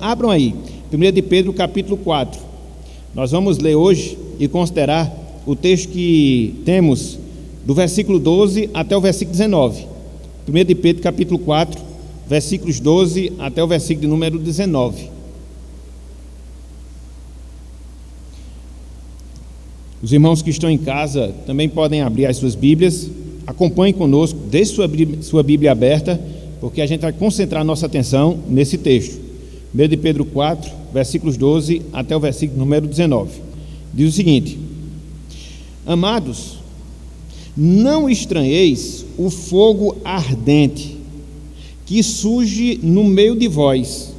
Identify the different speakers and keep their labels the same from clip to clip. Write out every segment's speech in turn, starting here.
Speaker 1: Abram aí, 1 de Pedro capítulo 4. Nós vamos ler hoje e considerar o texto que temos do versículo 12 até o versículo 19. 1 de Pedro capítulo 4, versículos 12 até o versículo número 19. Os irmãos que estão em casa também podem abrir as suas Bíblias. Acompanhe conosco, deixe sua Bíblia aberta, porque a gente vai concentrar nossa atenção nesse texto. 1 de Pedro 4, versículos 12 até o versículo número 19. Diz o seguinte: Amados, não estranheis o fogo ardente que surge no meio de vós,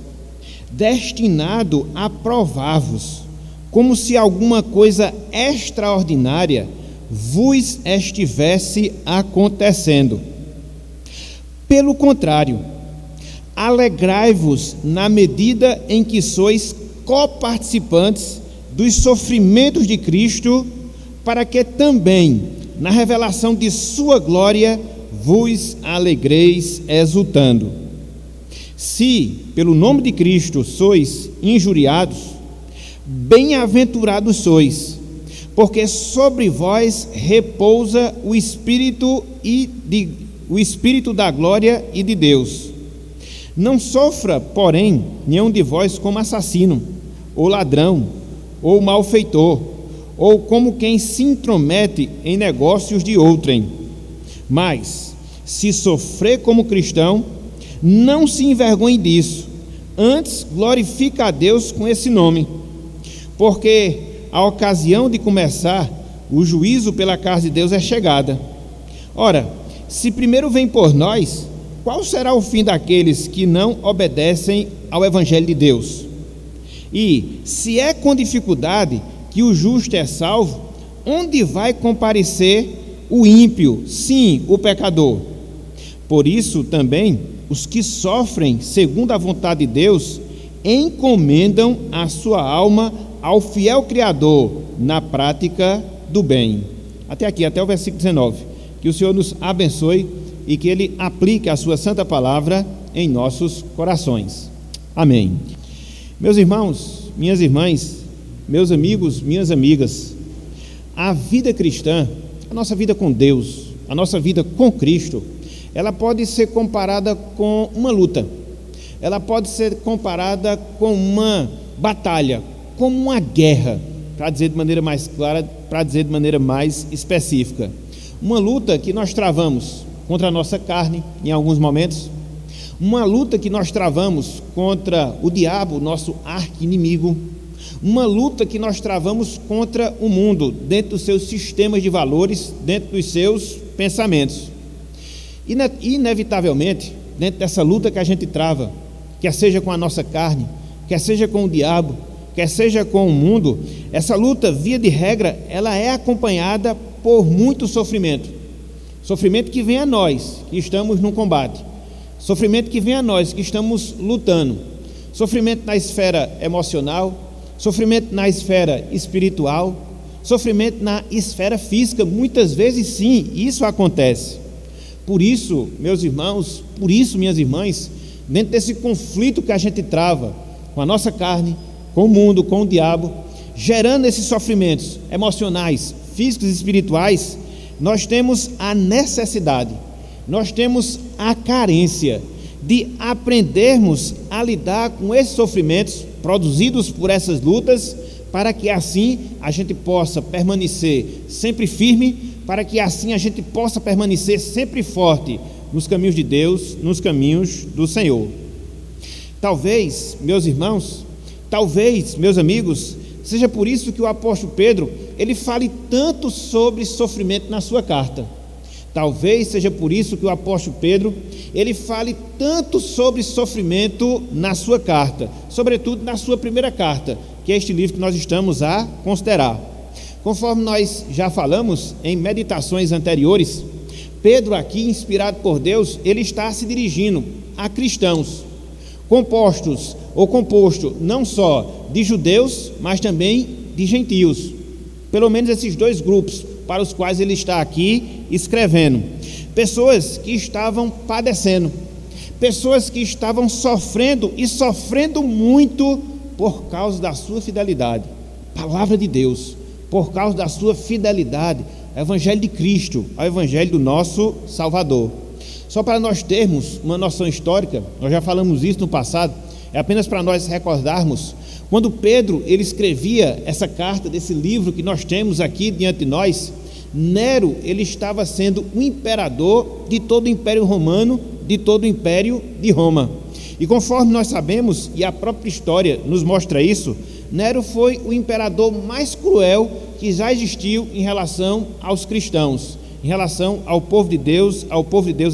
Speaker 1: destinado a provar-vos, como se alguma coisa extraordinária vos estivesse acontecendo. Pelo contrário, alegrai-vos na medida em que sois coparticipantes dos sofrimentos de Cristo, para que também, na revelação de sua glória, vos alegreis exultando. Se, pelo nome de Cristo, sois injuriados, bem-aventurados sois, porque sobre vós repousa o Espírito da glória e de Deus. Não sofra, porém, nenhum de vós como assassino, ou ladrão, ou malfeitor, ou como quem se intromete em negócios de outrem. Mas, se sofrer como cristão, não se envergonhe disso, antes glorifica a Deus com esse nome, porque a ocasião de começar o juízo pela casa de Deus é chegada. Ora, se primeiro vem por nós, qual será o fim daqueles que não obedecem ao Evangelho de Deus? E, se é com dificuldade que o justo é salvo, onde vai comparecer o ímpio, sim, o pecador? Por isso também, os que sofrem segundo a vontade de Deus, encomendam a sua alma ao fiel Criador na prática do bem. Até aqui, até o versículo 19. Que o Senhor nos abençoe e que Ele aplique a sua santa palavra em nossos corações. Amém. Meus irmãos, minhas irmãs, meus amigos, minhas amigas, a vida cristã, a nossa vida com Deus, a nossa vida com Cristo, ela pode ser comparada com uma luta, ela pode ser comparada com uma batalha, como uma guerra, para dizer de maneira mais clara, para dizer de maneira mais específica. Uma luta que nós travamos contra a nossa carne, em alguns momentos, uma luta que nós travamos contra o diabo, nosso arqui-inimigo, uma luta que nós travamos contra o mundo, dentro dos seus sistemas de valores, dentro dos seus pensamentos. Inevitavelmente, dentro dessa luta que a gente trava, quer seja com a nossa carne, quer seja com o diabo, quer seja com o mundo, essa luta, via de regra, ela é acompanhada por muito sofrimento. Sofrimento que vem a nós, que estamos num combate. Sofrimento que vem a nós, que estamos lutando. Sofrimento na esfera emocional, sofrimento na esfera espiritual, sofrimento na esfera física. Muitas vezes, sim, isso acontece. Por isso, meus irmãos, por isso, minhas irmãs, dentro desse conflito que a gente trava com a nossa carne, com o mundo, com o diabo, gerando esses sofrimentos emocionais, físicos e espirituais, nós temos a necessidade, nós temos a carência de aprendermos a lidar com esses sofrimentos produzidos por essas lutas, para que assim a gente possa permanecer sempre firme, para que assim a gente possa permanecer sempre forte nos caminhos de Deus, nos caminhos do Senhor. Talvez, meus irmãos, talvez, meus amigos, seja por isso que o apóstolo Pedro, ele fale tanto sobre sofrimento na sua carta. Talvez seja por isso que o apóstolo Pedro, ele fale tanto sobre sofrimento na sua carta, sobretudo na sua primeira carta, que é este livro que nós estamos a considerar. Conforme nós já falamos em meditações anteriores, Pedro aqui, inspirado por Deus, ele está se dirigindo a cristãos, composto não só de judeus, mas também de gentios. Pelo menos esses dois grupos para os quais ele está aqui escrevendo. Pessoas que estavam padecendo, pessoas que estavam sofrendo e sofrendo muito por causa da sua fidelidade. Palavra de Deus, por causa da sua fidelidade ao Evangelho de Cristo, ao Evangelho do nosso Salvador. Só para nós termos uma noção histórica, nós já falamos isso no passado, é apenas para nós recordarmos, quando Pedro ele escrevia essa carta desse livro que nós temos aqui diante de nós, Nero ele estava sendo o imperador de todo o Império Romano, de todo o Império de Roma. E conforme nós sabemos, e a própria história nos mostra isso, Nero foi o imperador mais cruel que já existiu em relação aos cristãos, em relação ao povo de Deus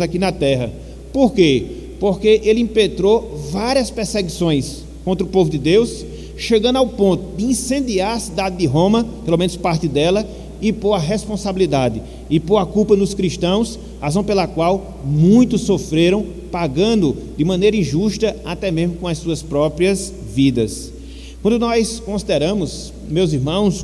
Speaker 1: aqui na terra. Por quê? Porque ele impetrou várias perseguições contra o povo de Deus, chegando ao ponto de incendiar a cidade de Roma, pelo menos parte dela, e pôr a responsabilidade, e pôr a culpa nos cristãos, razão pela qual muitos sofreram, pagando de maneira injusta, até mesmo com as suas próprias vidas. Quando nós consideramos, meus irmãos,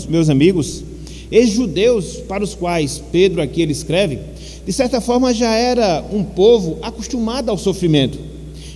Speaker 1: meus amigos, esses judeus para os quais Pedro aqui ele escreve, de certa forma já era um povo acostumado ao sofrimento.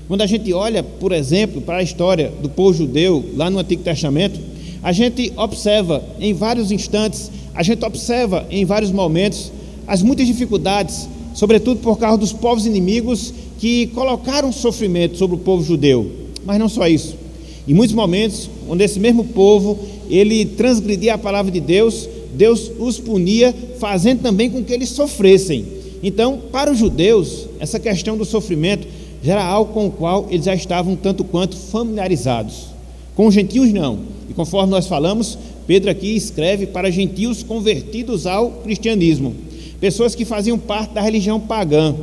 Speaker 1: Quando a gente olha, por exemplo, para a história do povo judeu lá no Antigo Testamento, a gente observa em vários instantes, a gente observa em vários momentos as muitas dificuldades, sobretudo por causa dos povos inimigos que colocaram sofrimento sobre o povo judeu. Mas não só isso. Em muitos momentos, onde esse mesmo povo ele transgredia a palavra de Deus, Deus os punia, fazendo também com que eles sofressem. Então, para os judeus, essa questão do sofrimento já era algo com o qual eles já estavam tanto quanto familiarizados. Com os gentios não. E conforme nós falamos, Pedro aqui escreve para gentios convertidos ao cristianismo, pessoas que faziam parte da religião pagã,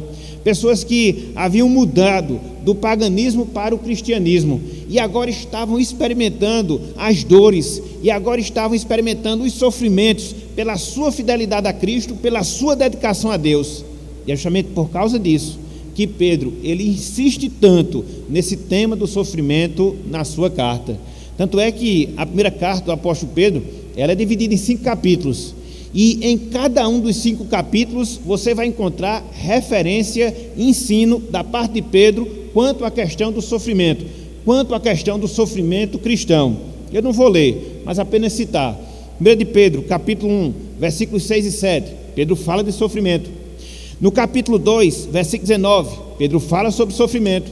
Speaker 1: pessoas que haviam mudado do paganismo para o cristianismo e agora estavam experimentando as dores e agora estavam experimentando os sofrimentos pela sua fidelidade a Cristo, pela sua dedicação a Deus. E é justamente por causa disso que Pedro ele insiste tanto nesse tema do sofrimento na sua carta. Tanto é que a primeira carta do apóstolo Pedro ela é dividida em 5 capítulos. E em cada um dos 5 capítulos você vai encontrar referência e ensino da parte de Pedro quanto à questão do sofrimento, quanto à questão do sofrimento cristão. Eu não vou ler, mas apenas citar. 1 de Pedro, capítulo 1, versículos 6 e 7, Pedro fala de sofrimento. No capítulo 2, versículo 19, Pedro fala sobre sofrimento.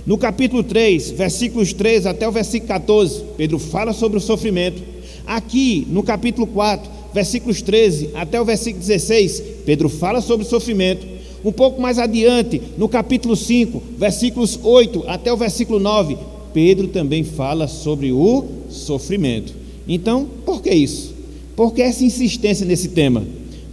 Speaker 1: No capítulo 3, versículos 3 até o versículo 14, Pedro fala sobre o sofrimento. Aqui, no capítulo 4, versículos 13 até o versículo 16, Pedro fala sobre sofrimento. Um pouco mais adiante, no capítulo 5, versículos 8 até o versículo 9, Pedro também fala sobre o sofrimento. Então, por que isso? Por que essa insistência nesse tema?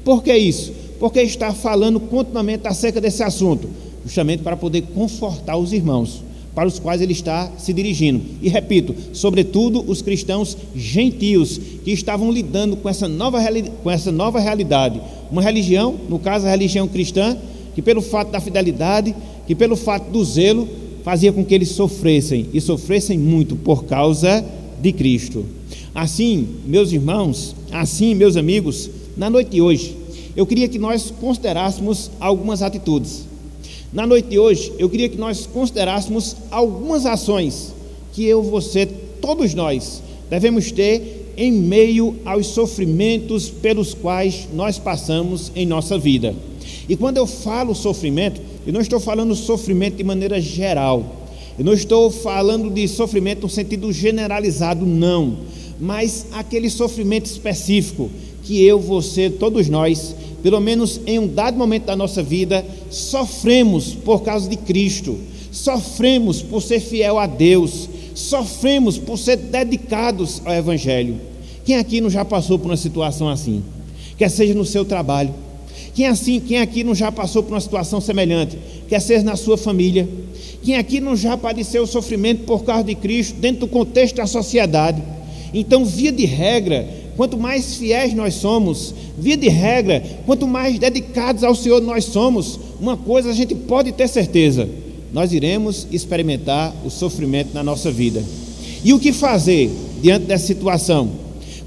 Speaker 1: Por que isso? Porque está falando continuamente acerca desse assunto, justamente para poder confortar os irmãos para os quais ele está se dirigindo. E repito, sobretudo os cristãos gentios que estavam lidando com essa nova realidade. Uma religião, no caso a religião cristã, que pelo fato da fidelidade, que pelo fato do zelo, fazia com que eles sofressem, e sofressem muito por causa de Cristo. Assim, meus irmãos, assim, meus amigos, na noite de hoje, eu queria que nós considerássemos algumas atitudes. Na noite de hoje, eu queria que nós considerássemos algumas ações que eu, você, todos nós devemos ter em meio aos sofrimentos pelos quais nós passamos em nossa vida. E quando eu falo sofrimento, eu não estou falando sofrimento de maneira geral, eu não estou falando de sofrimento no sentido generalizado, não, mas aquele sofrimento específico que eu, você, todos nós, pelo menos em um dado momento da nossa vida, sofremos por causa de Cristo, sofremos por ser fiel a Deus, sofremos por ser dedicados ao Evangelho. Quem aqui não já passou por uma situação assim? Quer seja no seu trabalho, quem aqui não já passou por uma situação semelhante? Quer seja na sua família? Quem aqui não já padeceu o sofrimento por causa de Cristo dentro do contexto da sociedade? Então, via de regra, quanto mais fiéis nós somos, via de regra, quanto mais dedicados ao Senhor nós somos, uma coisa a gente pode ter certeza: nós iremos experimentar o sofrimento na nossa vida. E o que fazer diante dessa situação?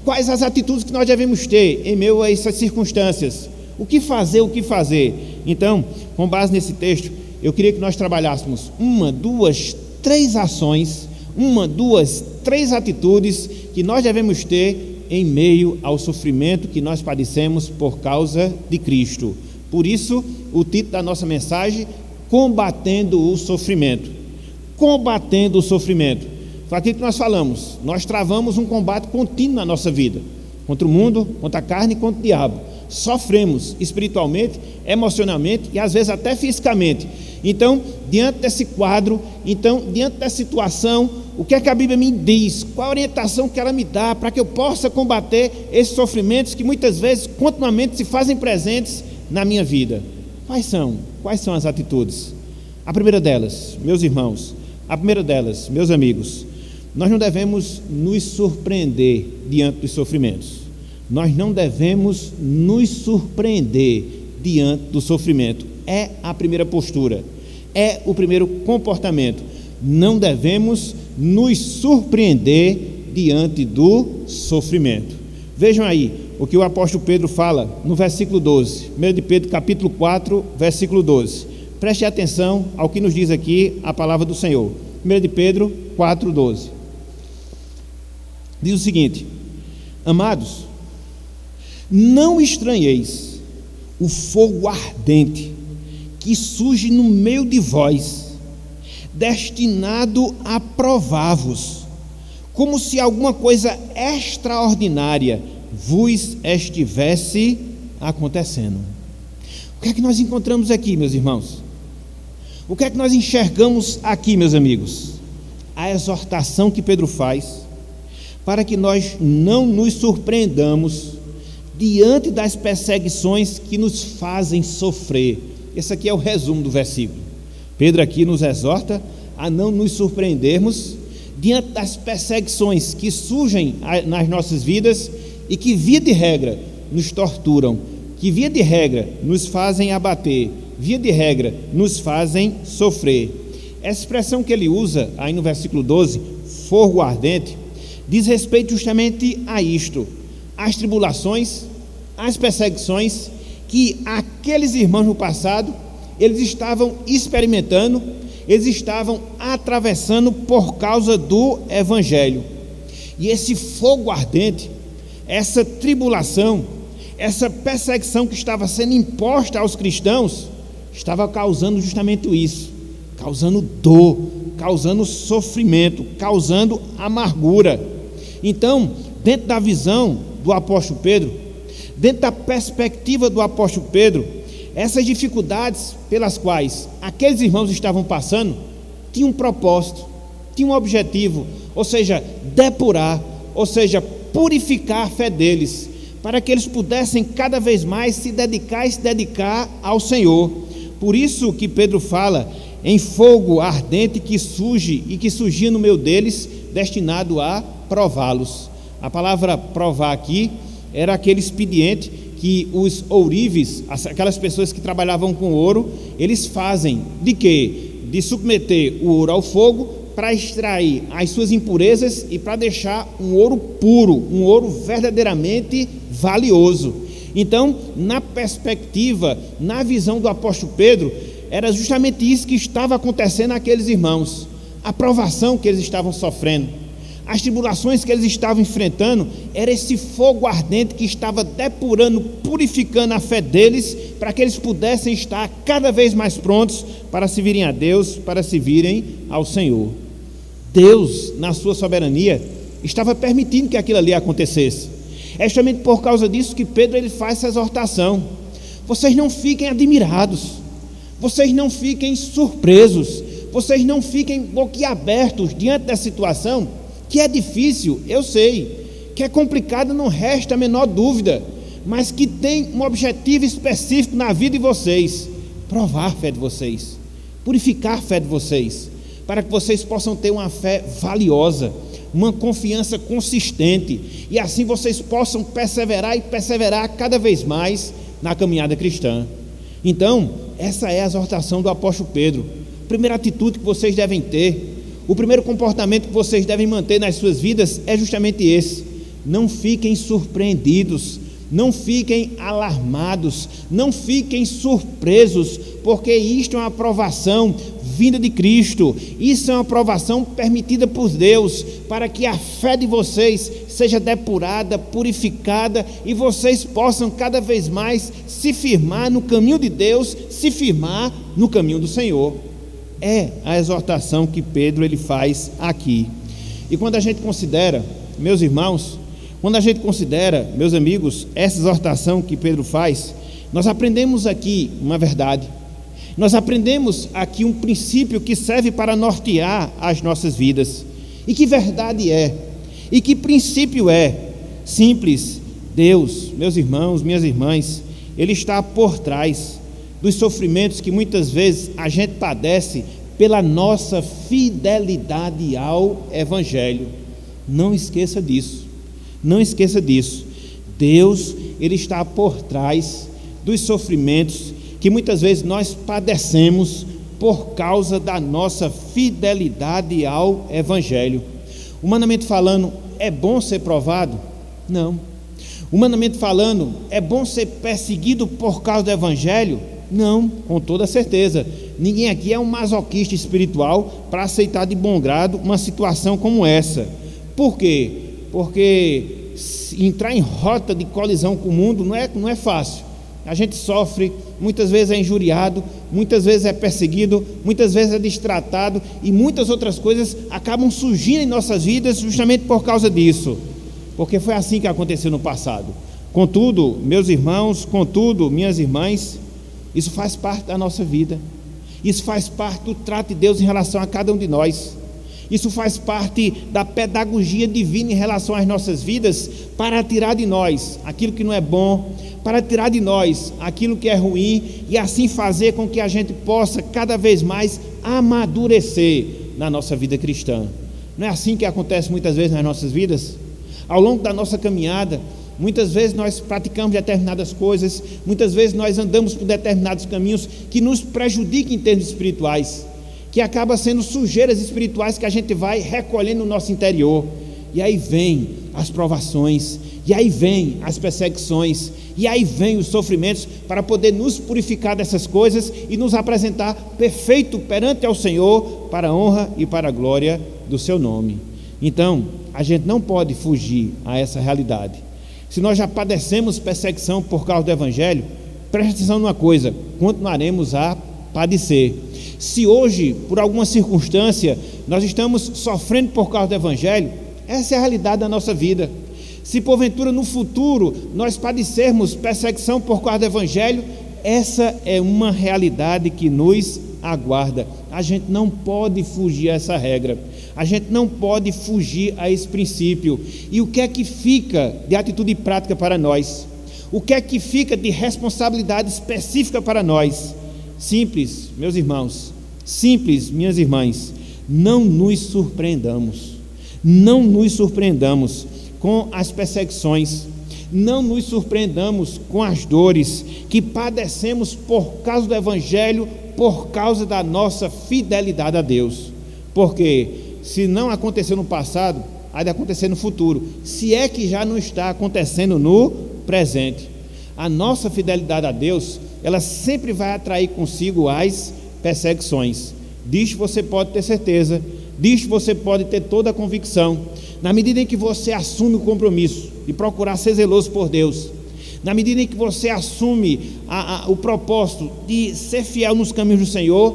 Speaker 1: Quais as atitudes que nós devemos ter em meio a essas circunstâncias? O que fazer? Então, com base nesse texto, eu queria que nós trabalhássemos 1, 2, 3 ações, 1, 2, 3 atitudes que nós devemos ter em meio ao sofrimento que nós padecemos por causa de Cristo. Por isso, o título da nossa mensagem: combatendo o sofrimento. Combatendo o sofrimento. Foi aquilo que nós falamos. Nós travamos um combate contínuo na nossa vida, contra o mundo, contra a carne e contra o diabo. Sofremos espiritualmente, emocionalmente e às vezes até fisicamente. Então, diante desse quadro, diante dessa situação, o que é que a Bíblia me diz? Qual a orientação que ela me dá para que eu possa combater esses sofrimentos que muitas vezes, continuamente, se fazem presentes na minha vida? Quais são as atitudes? A primeira delas, meus irmãos, meus amigos, nós não devemos nos surpreender diante dos sofrimentos. Nós não devemos nos surpreender diante do sofrimento. É a primeira postura, é o primeiro comportamento. Não devemos nos surpreender diante do sofrimento. Vejam aí o que o apóstolo Pedro fala no versículo 12, 1 de Pedro capítulo 4, versículo 12. Preste atenção ao que nos diz aqui a palavra do Senhor. 1 de Pedro 4, 12. Diz o seguinte: amados, não estranheis o fogo ardente que surge no meio de vós, destinado a provar-vos, como se alguma coisa extraordinária vos estivesse acontecendo. O que é que nós encontramos aqui, meus irmãos? O que é que nós enxergamos aqui, meus amigos? A exortação que Pedro faz para que nós não nos surpreendamos diante das perseguições que nos fazem sofrer. Esse aqui é o resumo do versículo. Pedro aqui nos exorta a não nos surpreendermos diante das perseguições que surgem nas nossas vidas e que, via de regra, nos torturam, que, via de regra, nos fazem abater, via de regra, nos fazem sofrer. Essa expressão que ele usa aí no versículo 12, fogo ardente, diz respeito justamente a isto: as tribulações, as perseguições que aqueles irmãos no passado, eles estavam experimentando, eles estavam atravessando por causa do Evangelho. E esse fogo ardente, essa tribulação, essa perseguição que estava sendo imposta aos cristãos, estava causando justamente isso, causando dor, causando sofrimento, causando amargura. Então, dentro da visão do apóstolo Pedro, dentro da perspectiva do apóstolo Pedro, essas dificuldades pelas quais aqueles irmãos estavam passando tinham um propósito, tinham um objetivo, ou seja, depurar, ou seja, purificar a fé deles, para que eles pudessem cada vez mais se dedicar ao Senhor. Por isso que Pedro fala em fogo ardente que surge e que surgia no meio deles, destinado a prová-los. A palavra provar aqui era aquele expediente que os ourives, aquelas pessoas que trabalhavam com ouro, eles fazem de quê? De submeter o ouro ao fogo para extrair as suas impurezas e para deixar um ouro puro, um ouro verdadeiramente valioso. Então, na perspectiva, na visão do apóstolo Pedro, era justamente isso que estava acontecendo àqueles irmãos. A provação que eles estavam sofrendo, as tribulações que eles estavam enfrentando, era esse fogo ardente que estava depurando, purificando a fé deles, para que eles pudessem estar cada vez mais prontos para servirem a Deus, para servirem ao Senhor. Deus, na sua soberania, estava permitindo que aquilo ali acontecesse. É justamente por causa disso que Pedro ele faz essa exortação: vocês não fiquem admirados, vocês não fiquem surpresos, vocês não fiquem boquiabertos diante da situação, que é difícil, eu sei, que é complicado, não resta a menor dúvida, mas que tem um objetivo específico na vida de vocês: provar a fé de vocês, purificar a fé de vocês, para que vocês possam ter uma fé valiosa, uma confiança consistente, e assim vocês possam perseverar e perseverar cada vez mais na caminhada cristã. Então, essa é a exortação do apóstolo Pedro. A primeira atitude que vocês devem ter, o primeiro comportamento que vocês devem manter nas suas vidas é justamente esse: não fiquem surpreendidos, Não fiquem alarmados, não fiquem surpresos, porque isto é uma aprovação vinda de Cristo. Isso é uma aprovação permitida por Deus, para que a fé de vocês seja depurada, purificada, e vocês possam cada vez mais se firmar no caminho de Deus, se firmar no caminho do Senhor. É a exortação que Pedro ele faz aqui. E quando a gente considera, meus irmãos, quando a gente considera, meus amigos, essa exortação que Pedro faz, nós aprendemos aqui uma verdade. Nós aprendemos aqui um princípio que serve para nortear as nossas vidas. E que verdade é? E que princípio é? Simples. Deus, meus irmãos, minhas irmãs, Ele está por trás dos sofrimentos que muitas vezes a gente padece pela nossa fidelidade ao Evangelho. Não esqueça disso. Não esqueça disso. Deus, Ele está por trás dos sofrimentos que muitas vezes nós padecemos por causa da nossa fidelidade ao Evangelho. Humanamente falando, é bom ser provado? Não. Humanamente falando, é bom ser perseguido por causa do Evangelho? Não, com toda certeza. Ninguém aqui é um masoquista espiritual para aceitar de bom grado uma situação como essa. Por quê? Porque entrar em rota de colisão com o mundo não é fácil. A gente sofre, muitas vezes é injuriado, muitas vezes é perseguido, muitas vezes é destratado, e muitas outras coisas acabam surgindo em nossas vidas justamente por causa disso, porque foi assim que aconteceu no passado. Contudo, meus irmãos, contudo, minhas irmãs, isso faz parte da nossa vida, isso faz parte do trato de Deus em relação a cada um de nós. Isso faz parte da pedagogia divina em relação às nossas vidas, para tirar de nós aquilo que não é bom, para tirar de nós aquilo que é ruim, e assim fazer com que a gente possa cada vez mais amadurecer na nossa vida cristã. Não é assim que acontece muitas vezes nas nossas vidas? Ao longo da nossa caminhada, muitas vezes nós praticamos determinadas coisas, muitas vezes nós andamos por determinados caminhos que nos prejudicam em termos espirituais, que acaba sendo sujeiras espirituais que a gente vai recolhendo no nosso interior, e aí vem as provações, e aí vem as perseguições, e aí vem os sofrimentos, para poder nos purificar dessas coisas e nos apresentar perfeito perante ao Senhor, para a honra e para a glória do seu nome. Então, a gente não pode fugir a essa realidade. Se nós já padecemos perseguição por causa do Evangelho, preste atenção numa coisa: continuaremos a padecer. Se hoje, por alguma circunstância, nós estamos sofrendo por causa do Evangelho, essa é a realidade da nossa vida. Se porventura no futuro nós padecermos perseguição por causa do Evangelho, essa é uma realidade que nos aguarda. A gente não pode fugir a essa regra, a gente não pode fugir a esse princípio. E o que é que fica de atitude prática para nós? O que é que fica de responsabilidade específica para nós? Simples, meus irmãos, simples, minhas irmãs, não nos surpreendamos com as perseguições, não nos surpreendamos com as dores que padecemos por causa do Evangelho, por causa da nossa fidelidade a Deus, porque se não aconteceu no passado, há de acontecer no futuro, se é que já não está acontecendo no presente. A nossa fidelidade a Deus, ela sempre vai atrair consigo as perseguições. Disto você pode ter certeza, disto você pode ter toda a convicção. Na medida em que você assume o compromisso de procurar ser zeloso por Deus, na medida em que você assume o propósito de ser fiel nos caminhos do Senhor,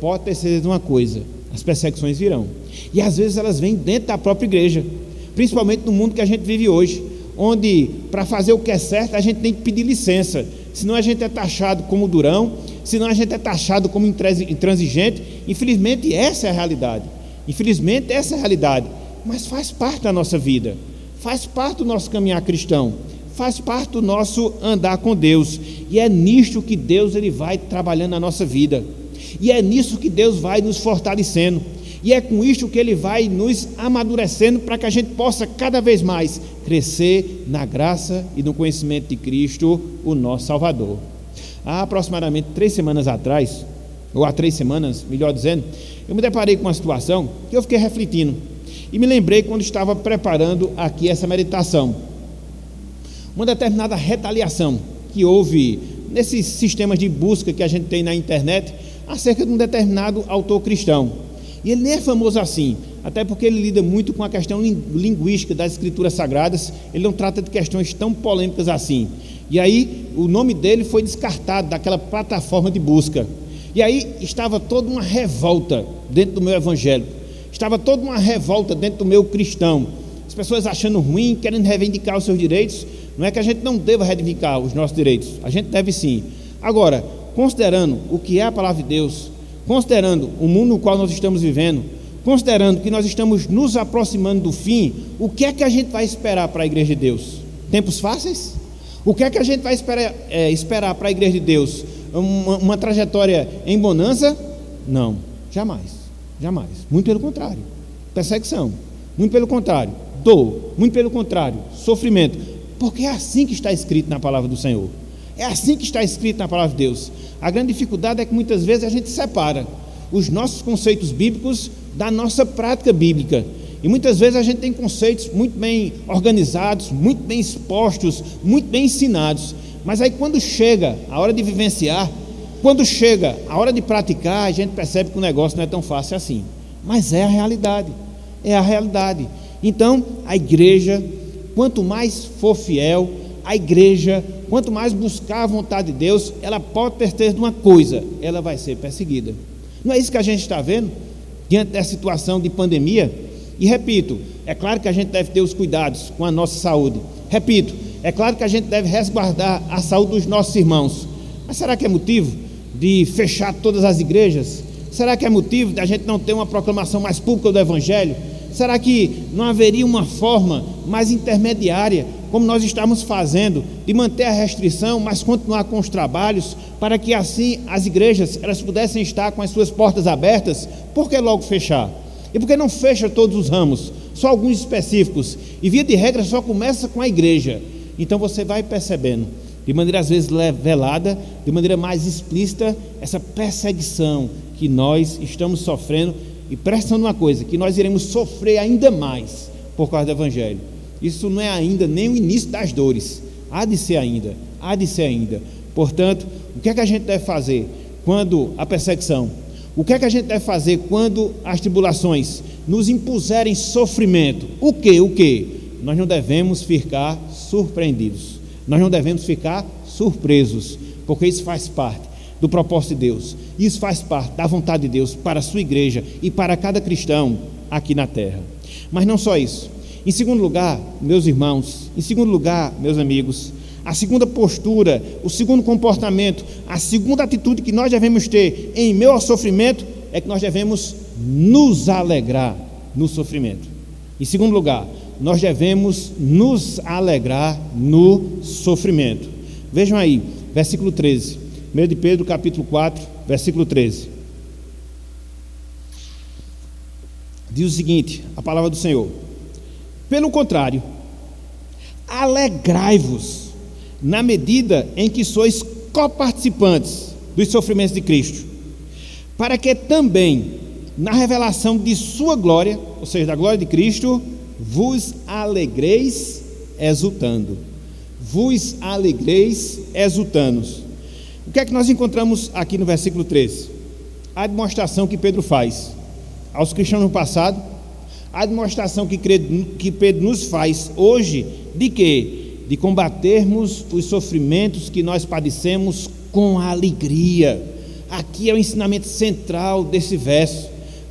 Speaker 1: pode ter certeza de uma coisa: as perseguições virão. E às vezes elas vêm dentro da própria igreja, principalmente no mundo que a gente vive hoje, onde para fazer o que é certo a gente tem que pedir licença, senão a gente é taxado como durão, senão a gente é taxado como intransigente. Infelizmente essa é a realidade, mas faz parte da nossa vida, faz parte do nosso caminhar cristão, faz parte do nosso andar com Deus, e é nisto que Deus ele vai trabalhando na nossa vida, e é nisso que Deus vai nos fortalecendo, e é com isto que Ele vai nos amadurecendo, para que a gente possa cada vez mais crescer na graça e no conhecimento de Cristo, o nosso Salvador. Há aproximadamente 3 semanas atrás, ou há 3 semanas, melhor dizendo, eu me deparei com uma situação que eu fiquei refletindo, e me lembrei quando estava preparando aqui essa meditação. uma determinada retaliação que houve nesses sistemas de busca que a gente tem na internet acerca de um determinado autor cristão. E ele nem é famoso assim, até porque ele lida muito com a questão linguística das escrituras sagradas. Ele não trata de questões tão polêmicas assim. E aí o nome dele foi descartado daquela plataforma de busca. E aí estava toda uma revolta dentro do meu evangélico, estava toda uma revolta dentro do meu cristão, as pessoas achando ruim, querendo reivindicar os seus direitos. Não é que a gente não deva reivindicar os nossos direitos, a gente deve sim. Agora, considerando o que é a palavra de Deus, considerando o mundo no qual nós estamos vivendo, considerando que nós estamos nos aproximando do fim, o que é que a gente vai esperar para a igreja de Deus? Tempos fáceis? O que é que a gente vai esperar para a igreja de Deus? Uma trajetória em bonança? Não, jamais, jamais. Muito pelo contrário. Perseguição, muito pelo contrário. Dor, muito pelo contrário. Sofrimento, porque é assim que está escrito na palavra do Senhor. É assim que está escrito na palavra de Deus. A grande dificuldade é que muitas vezes a gente separa os nossos conceitos bíblicos da nossa prática bíblica. E muitas vezes a gente tem conceitos muito bem organizados, muito bem expostos, muito bem ensinados. Mas aí quando chega a hora de vivenciar, quando chega a hora de praticar, a gente percebe que o negócio não é tão fácil assim. Mas é a realidade, é a realidade. Então, a igreja, quanto mais for fiel, a igreja, quanto mais buscar a vontade de Deus, ela pode ter certeza de uma coisa: ela vai ser perseguida. Não é isso que a gente está vendo diante dessa situação de pandemia? E repito, é claro que a gente deve ter os cuidados com a nossa saúde. Repito, é claro que a gente deve resguardar a saúde dos nossos irmãos. Mas será que é motivo de fechar todas as igrejas? Será que é motivo de a gente não ter uma proclamação mais pública do Evangelho? Será que não haveria uma forma mais intermediária, como nós estamos fazendo, de manter a restrição, mas continuar com os trabalhos, para que assim as igrejas elas pudessem estar com as suas portas abertas? Por que logo fechar? E por que não fecha todos os ramos, só alguns específicos? E via de regra só começa com a igreja. Então você vai percebendo, de maneira às vezes velada, de maneira mais explícita, essa perseguição que nós estamos sofrendo. E presta uma coisa, que nós iremos sofrer ainda mais por causa do Evangelho. Isso não é ainda nem o início das dores, há de ser ainda, há de ser ainda. Portanto, o que é que a gente deve fazer quando a perseguição, o que é que a gente deve fazer quando as tribulações nos impuserem sofrimento? O que? Nós não devemos ficar surpreendidos, nós não devemos ficar surpresos, porque isso faz parte do propósito de Deus, isso faz parte da vontade de Deus para a sua igreja e para cada cristão aqui na terra. Mas não só isso. Em segundo lugar, meus irmãos, em segundo lugar, meus amigos, a segunda postura, o segundo comportamento, a segunda atitude que nós devemos ter em meio ao sofrimento é que nós devemos nos alegrar no sofrimento. Em segundo lugar, nós devemos nos alegrar no sofrimento. Vejam aí, versículo 13, 1 de Pedro capítulo 4, versículo 13. Diz o seguinte, a palavra do Senhor: pelo contrário, alegrai-vos na medida em que sois coparticipantes dos sofrimentos de Cristo, para que também na revelação de sua glória, ou seja, da glória de Cristo, vos alegreis exultando. Vos alegreis exultando. O que é que nós encontramos aqui no versículo 13? A demonstração que Pedro faz aos cristãos no passado, a demonstração que Pedro nos faz hoje, de quê? De combatermos os sofrimentos que nós padecemos com alegria. Aqui é o ensinamento central desse verso.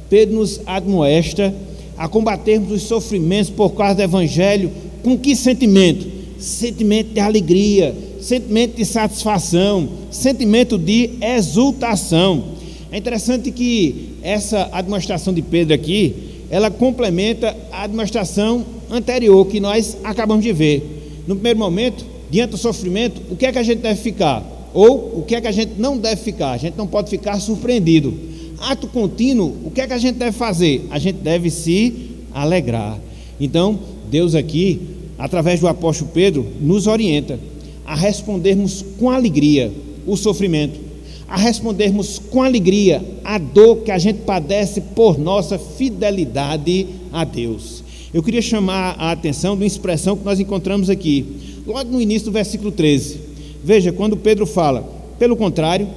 Speaker 1: Pedro nos admoesta a combatermos os sofrimentos por causa do Evangelho com que sentimento? Sentimento de alegria, sentimento de satisfação, sentimento de exultação. É interessante que essa administração de Pedro aqui, ela complementa a administração anterior que nós acabamos de ver. No primeiro momento, diante do sofrimento, o que é que a gente deve ficar? Ou o que é que a gente não deve ficar? A gente não pode ficar surpreendido. Ato contínuo, o que é que a gente deve fazer? A gente deve se alegrar. Então, Deus aqui, através do apóstolo Pedro, nos orienta a respondermos com alegria o sofrimento, a respondermos com alegria a dor que a gente padece por nossa fidelidade a Deus. Eu queria chamar a atenção de uma expressão que nós encontramos aqui, logo no início do versículo 13. Veja, quando Pedro fala, pelo contrário,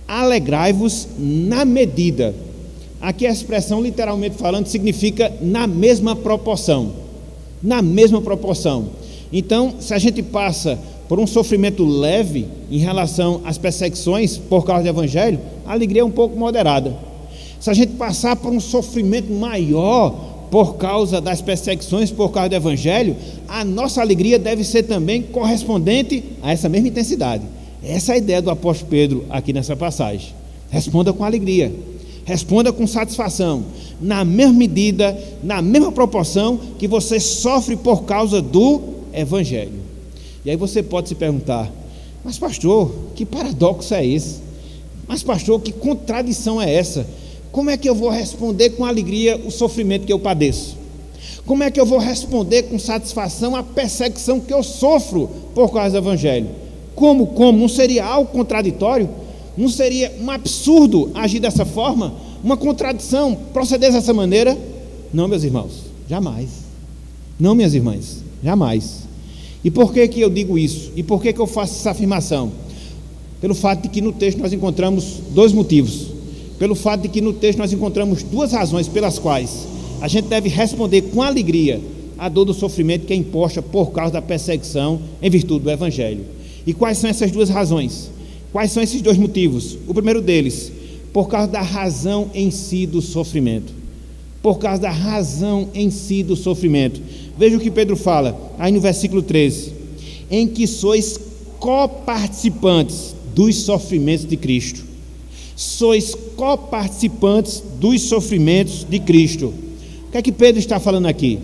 Speaker 1: alegrai-vos na medida. Aqui a expressão, literalmente falando, significa na mesma proporção. Na mesma proporção. Então, se a gente passa por um sofrimento leve em relação às perseguições por causa do Evangelho, a alegria é um pouco moderada. Se a gente passar por um sofrimento maior por causa das perseguições por causa do Evangelho, a nossa alegria deve ser também correspondente a essa mesma intensidade. Essa é a ideia do apóstolo Pedro aqui nessa passagem. Responda com alegria, responda com satisfação, na mesma medida, na mesma proporção que você sofre por causa do Evangelho. E aí você pode se perguntar, mas pastor, que paradoxo é esse? Mas pastor, que contradição é essa? Como é que eu vou responder com alegria o sofrimento que eu padeço? Como é que eu vou responder com satisfação a perseguição que eu sofro por causa do Evangelho? Como? Não seria algo contraditório? Não seria um absurdo agir dessa forma? Uma contradição proceder dessa maneira? Não, meus irmãos, jamais. Não, minhas irmãs, jamais. E por que eu digo isso? E por que eu faço essa afirmação? Pelo fato de que no texto nós encontramos dois motivos. Pelo fato de que no texto nós encontramos duas razões pelas quais a gente deve responder com alegria a dor do sofrimento que é imposta por causa da perseguição em virtude do Evangelho. E quais são essas duas razões? Quais são esses dois motivos? O primeiro deles, por causa da razão em si do sofrimento. Por causa da razão em si do sofrimento. Veja o que Pedro fala, aí no versículo 13. Em que sois coparticipantes dos sofrimentos de Cristo. Sois coparticipantes dos sofrimentos de Cristo. O que é que Pedro está falando aqui?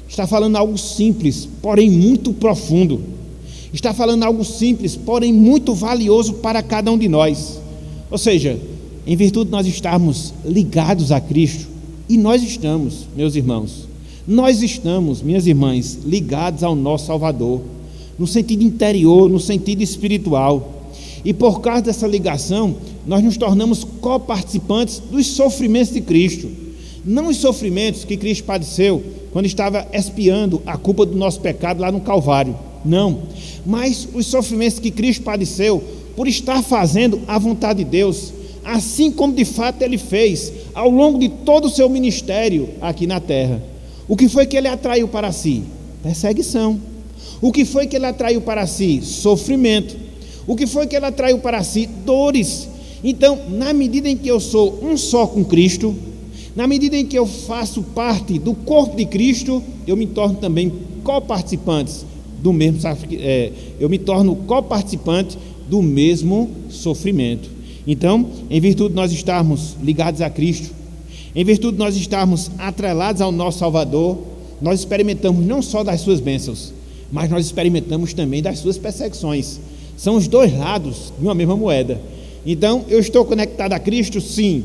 Speaker 1: Está falando algo simples, porém muito profundo. Está falando algo simples, porém muito valioso para cada um de nós. Ou seja, em virtude de nós estarmos ligados a Cristo, e nós estamos, meus irmãos, nós estamos, minhas irmãs, ligados ao nosso Salvador, no sentido interior, no sentido espiritual. E por causa dessa ligação, nós nos tornamos coparticipantes dos sofrimentos de Cristo. Não os sofrimentos que Cristo padeceu quando estava expiando a culpa do nosso pecado lá no Calvário. Não, mas os sofrimentos que Cristo padeceu por estar fazendo a vontade de Deus, assim como de fato Ele fez ao longo de todo o seu ministério aqui na terra. O que foi que Ele atraiu para si? Perseguição. O que foi que Ele atraiu para si? Sofrimento. O que foi que Ele atraiu para si? Dores. Então, na medida em que eu sou um só com Cristo, na medida em que eu faço parte do corpo de Cristo, eu me torno também coparticipantes do mesmo, eu me torno coparticipante do mesmo sofrimento. Então, em virtude de nós estarmos ligados a Cristo, em virtude de nós estarmos atrelados ao nosso Salvador, nós experimentamos não só das suas bênçãos, mas nós experimentamos também das suas perseguições. São os dois lados de uma mesma moeda. Então, eu estou conectado a Cristo? Sim.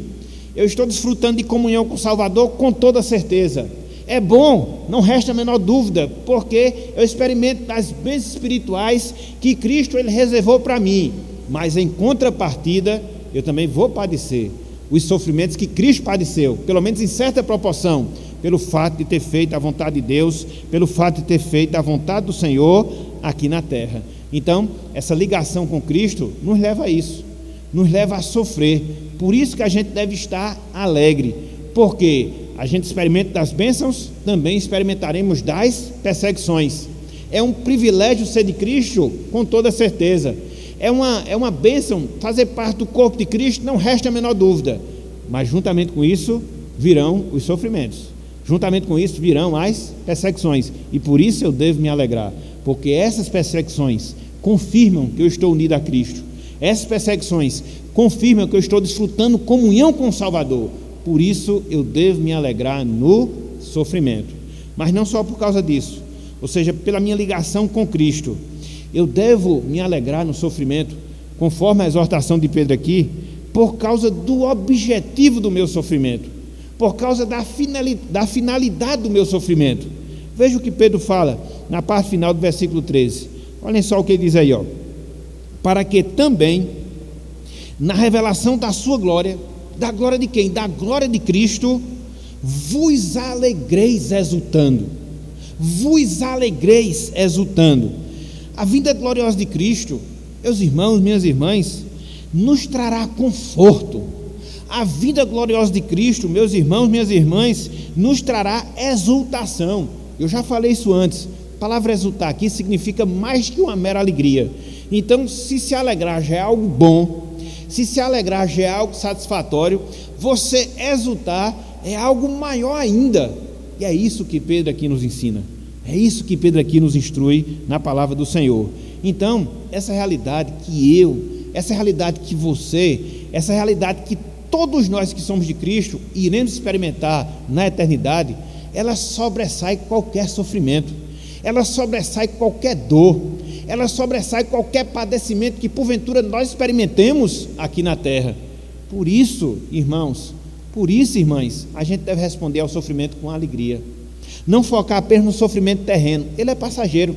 Speaker 1: Eu estou desfrutando de comunhão com o Salvador? Com toda certeza. É bom, não resta a menor dúvida, porque eu experimento das bênçãos espirituais que Cristo Ele reservou para mim. Mas em contrapartida, eu também vou padecer os sofrimentos que Cristo padeceu, pelo menos em certa proporção, pelo fato de ter feito a vontade de Deus, pelo fato de ter feito a vontade do Senhor aqui na terra. Então, essa ligação com Cristo nos leva a isso, nos leva a sofrer. Por isso que a gente deve estar alegre, porque a gente experimenta das bênçãos, também experimentaremos das perseguições. É um privilégio ser de Cristo, com toda certeza. É uma bênção fazer parte do corpo de Cristo, não resta a menor dúvida. Mas juntamente com isso virão os sofrimentos, juntamente com isso virão as perseguições. E por isso eu devo me alegrar, porque essas perseguições confirmam que eu estou unido a Cristo. Essas perseguições confirmam que eu estou desfrutando comunhão com o Salvador. Por isso eu devo me alegrar no sofrimento. Mas não só por causa disso, ou seja, pela minha ligação com Cristo. Eu devo me alegrar no sofrimento, conforme a exortação de Pedro aqui, por causa do objetivo do meu sofrimento, por causa da finalidade do meu sofrimento. Veja o que Pedro fala na parte final do versículo 13. Olhem só o que ele diz aí, ó. Para que também, na revelação da sua glória, da glória de quem? Da glória de Cristo, vos alegreis exultando. Vos alegreis exultando. A vinda gloriosa de Cristo, meus irmãos, minhas irmãs, nos trará conforto. A vinda gloriosa de Cristo, meus irmãos, minhas irmãs, nos trará exultação. Eu já falei isso antes. A palavra exultar aqui significa mais que uma mera alegria. Então, se alegrar já é algo bom, se alegrar já é algo satisfatório, você exultar é algo maior ainda. E é isso que Pedro aqui nos ensina. É isso que Pedro aqui nos instrui na palavra do Senhor. Então, essa realidade que essa realidade que você, essa realidade que todos nós que somos de Cristo iremos experimentar na eternidade, ela sobressai qualquer sofrimento, ela sobressai qualquer dor, ela sobressai qualquer padecimento que porventura nós experimentemos aqui na terra. Por isso, irmãos, por isso, irmãs, a gente deve responder ao sofrimento com alegria. Não focar apenas no sofrimento terreno, ele é passageiro.